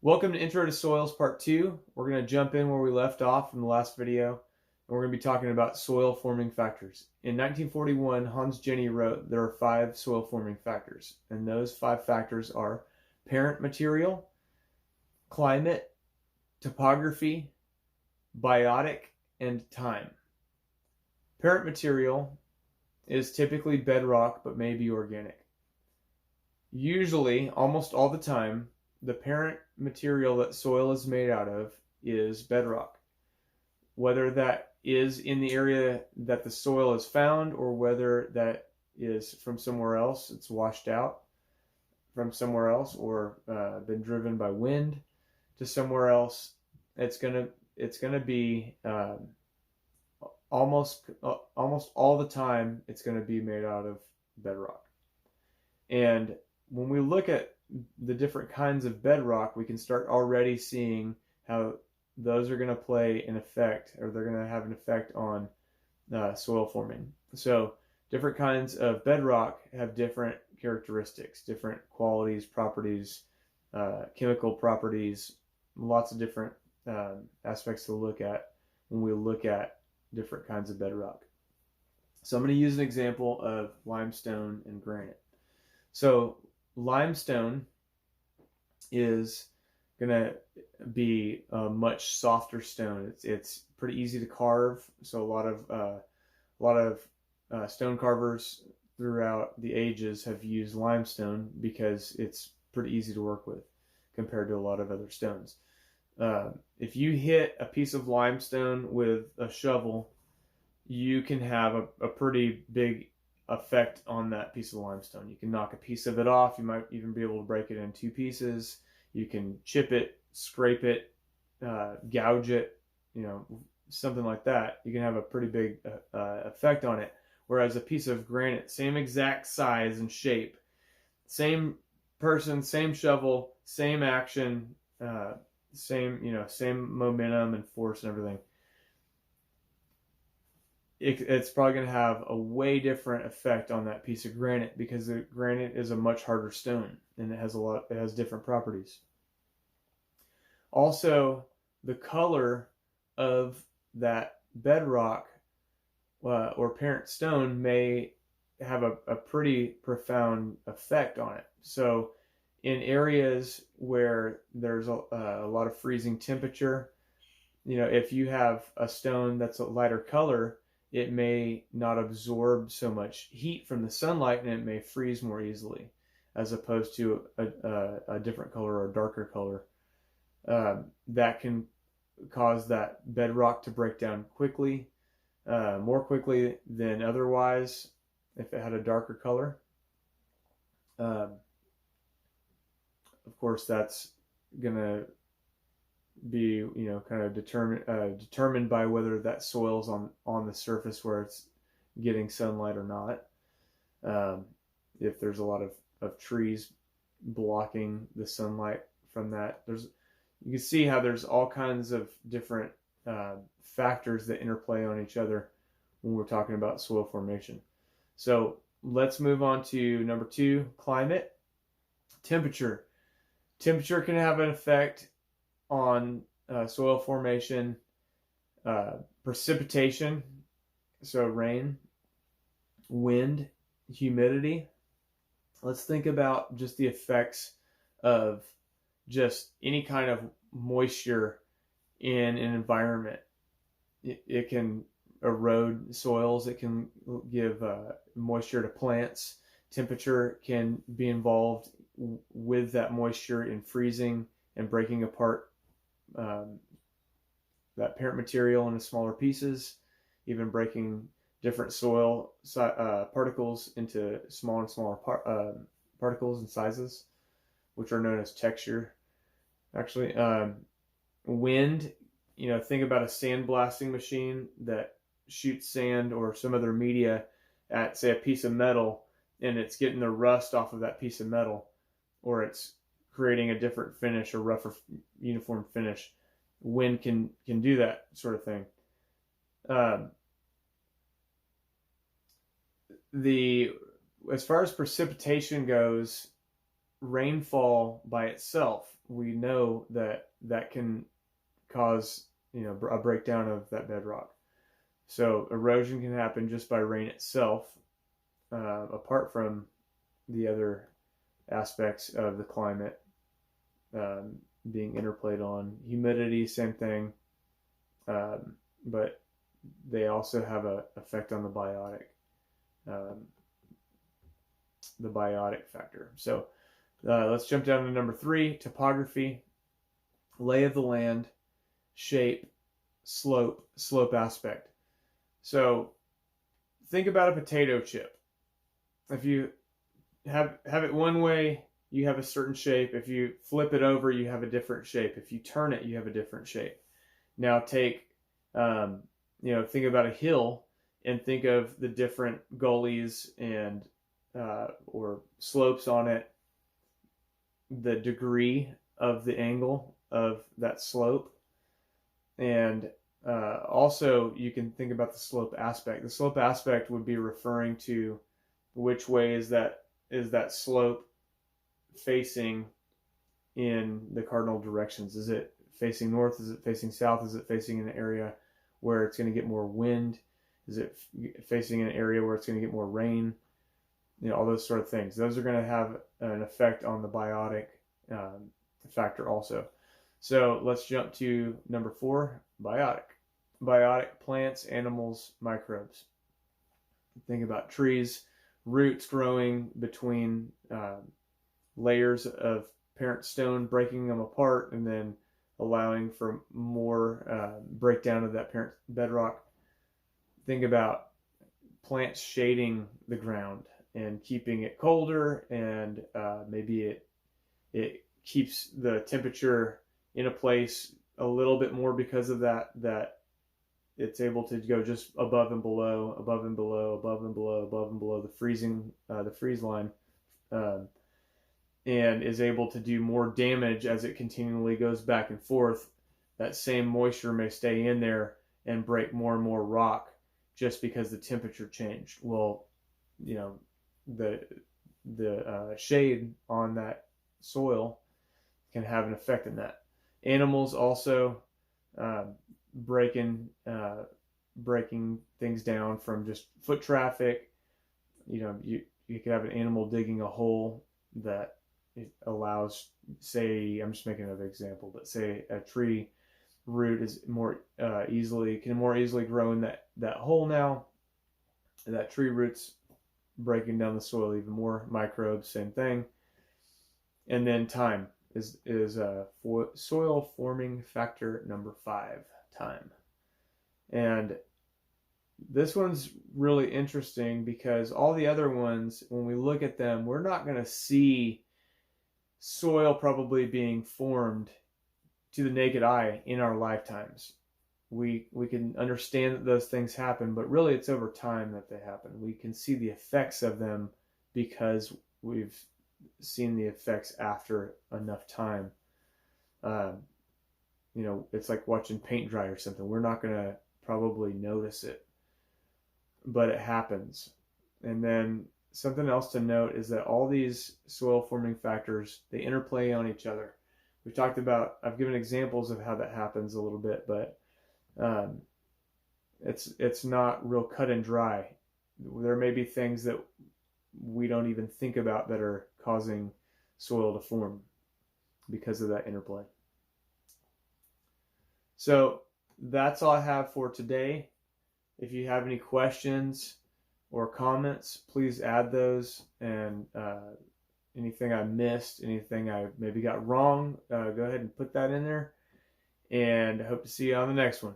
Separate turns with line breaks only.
Welcome to Intro to Soils Part 2. We're going to jump in where we left off from the last video, and we're going to be talking about soil forming factors. In 1941, Hans Jenny wrote there are 5 soil forming factors, and those 5 factors are parent material, climate, topography, biotic, and time. Parent material is typically bedrock but may be organic. Usually, almost all the time, the parent material that soil is made out of is bedrock. Whether that is in the area that the soil is found or whether that is from somewhere else, it's washed out from somewhere else or been driven by wind to somewhere else, it's gonna be almost all the time it's gonna be made out of bedrock. And when we look at the different kinds of bedrock, we can start already seeing how those are going to play an effect, or they're going to have an effect on soil forming. So different kinds of bedrock have different characteristics, different qualities, properties, chemical properties, lots of different aspects to look at when we look at different kinds of bedrock. So I'm going to use an example of limestone and granite. So limestone is going to be a much softer stone. It's pretty easy to carve. So a lot of stone carvers throughout the ages have used limestone because it's pretty easy to work with compared to a lot of other stones. If you hit a piece of limestone with a shovel, you can have a pretty big effect on that piece of limestone. You can knock a piece of it off. You might even be able to break it in 2 pieces. You can chip it, scrape it, gouge it, something like that. You can have a pretty big effect on it. Whereas a piece of granite, same exact size and shape, same person, same shovel, same action, same momentum and force and everything. It's probably going to have a way different effect on that piece of granite because the granite is a much harder stone and it has different properties. Also, the color of that bedrock or parent stone may have a pretty profound effect on it. So in areas where there's a lot of freezing temperature, if you have a stone that's a lighter color, it may not absorb so much heat from the sunlight and it may freeze more easily as opposed to a different color or a darker color. That can cause that bedrock to break down quickly, more quickly than otherwise if it had a darker color. Of course, that's going to be kind of determined by whether that soil's on the surface where it's getting sunlight or not. If there's a lot of trees blocking the sunlight from that, you can see how there's all kinds of different factors that interplay on each other when we're talking about soil formation. So let's move on to number 2, climate. Temperature can have an effect on soil formation, precipitation, so rain, wind, humidity. Let's think about just the effects of just any kind of moisture in an environment. It can erode soils. It can give moisture to plants. Temperature can be involved with that moisture in freezing and breaking apart that parent material into smaller pieces, even breaking different soil particles into smaller and smaller particles and sizes, which are known as texture. Actually, wind, think about a sandblasting machine that shoots sand or some other media at, say, a piece of metal, and it's getting the rust off of that piece of metal, or it's creating a different finish or rougher uniform finish. Wind can do that sort of thing. As far as precipitation goes, rainfall by itself we know that can cause, a breakdown of that bedrock. So erosion can happen just by rain itself, apart from the other aspects of the climate being interplayed on. Humidity, same thing, but they also have an effect on um, the biotic factor. So let's jump down to number 3: topography, lay of the land, shape, slope aspect. So think about a potato chip. If you have it one way, you have a certain shape. If you flip it over, you have a different shape. If you turn it, you have a different shape. Now think about a hill and think of the different gullies and or slopes on it, the degree of the angle of that slope. And also you can think about the slope aspect. The slope aspect would be referring to which way is that slope facing in the cardinal directions. Is it facing north? Is it facing south? Is it facing an area where it's going to get more wind? Is it facing an area where it's going to get more rain? All those sort of things. Those are going to have an effect on the biotic factor also. So let's jump to number 4, biotic. Biotic: plants, animals, microbes. Think about trees, roots growing between layers of parent stone, breaking them apart, and then allowing for more breakdown of that parent bedrock. Think about plants shading the ground and keeping it colder, and maybe it keeps the temperature in a place a little bit more because of that it's able to go just above and below, above and below, above and below, above and below the freeze line, and is able to do more damage as it continually goes back and forth. That same moisture may stay in there and break more and more rock just because the temperature changed. Well, the shade on that soil can have an effect in that. Animals also breaking things down from just foot traffic. You could have an animal digging a hole that it allows, say, I'm just making another example, but say a tree root is can more easily grow in that hole now. That tree root's breaking down the soil even more. Microbes, same thing. And then time is soil forming factor number 5, time. And this one's really interesting because all the other ones, when we look at them, we're not going to see soil probably being formed to the naked eye in our lifetimes. We can understand that those things happen, but really it's over time that they happen. We can see the effects of them because we've seen the effects after enough time. It's like watching paint dry or something. We're not going to probably notice it, but it happens. And then something else to note is that all these soil forming factors, they interplay on each other. We've talked about, I've given examples of how that happens a little bit, but it's not real cut and dry. There may be things that we don't even think about that are causing soil to form because of that interplay. So that's all I have for today. If you have any questions or comments, please add those, and anything I missed, anything I maybe got wrong, go ahead and put that in there, and I hope to see you on the next one.